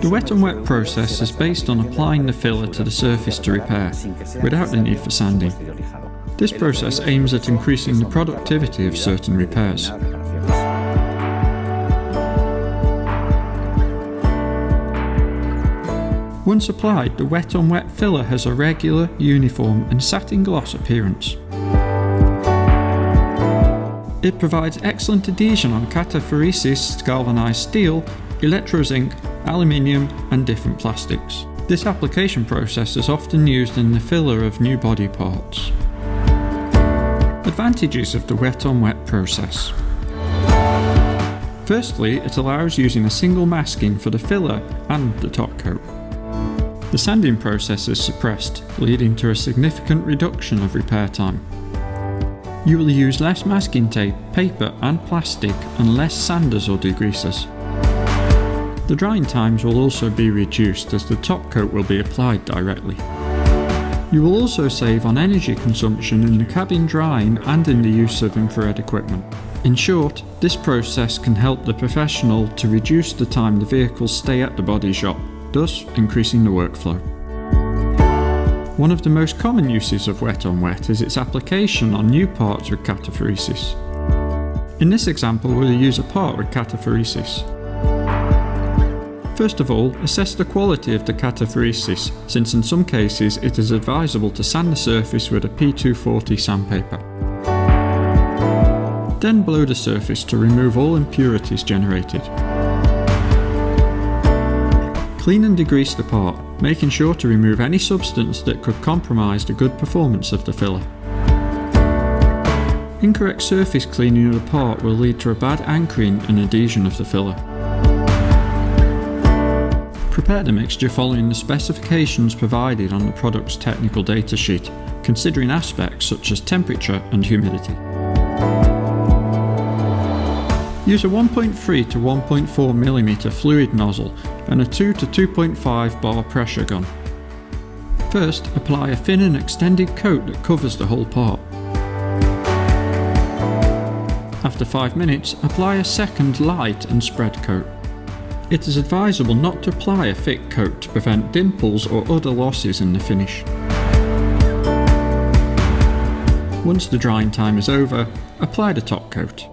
The wet on wet process is based on applying the filler to the surface to repair, without the need for sanding. This process aims at increasing the productivity of certain repairs. Once applied, the wet on wet filler has a regular, uniform and satin gloss appearance. It provides excellent adhesion on CATAPHORESIS galvanized steel, electrozinc, aluminium and different plastics. This application process is often used in the filler of new body parts. Advantages of the wet on wet process. Firstly, it allows using a single masking for the filler and the top coat. The sanding process is suppressed, leading to a significant reduction of repair time. You will use less masking tape, paper and plastic and less sanders or degreasers. The drying times will also be reduced as the top coat will be applied directly. You will also save on energy consumption in the cabin drying and in the use of infrared equipment. In short, this process can help the professional to reduce the time the vehicles stay at the body shop, thus increasing the workflow. One of the most common uses of wet on wet is its application on new parts with cataphoresis. In this example, we'll use a part with cataphoresis. First of all, assess the quality of the cataphoresis, since in some cases it is advisable to sand the surface with a P240 sandpaper. Then blow the surface to remove all impurities generated. Clean and degrease the part, making sure to remove any substance that could compromise the good performance of the filler. Incorrect surface cleaning of the part will lead to a bad anchoring and adhesion of the filler. Prepare the mixture following the specifications provided on the product's technical data sheet, considering aspects such as temperature and humidity. Use a 1.3 to 1.4 mm fluid nozzle and a 2 to 2.5 bar pressure gun. First, apply a thin and extended coat that covers the whole part. After 5 minutes, apply a second light and spread coat. It is advisable not to apply a thick coat to prevent dimples or other losses in the finish. Once the drying time is over, apply the top coat.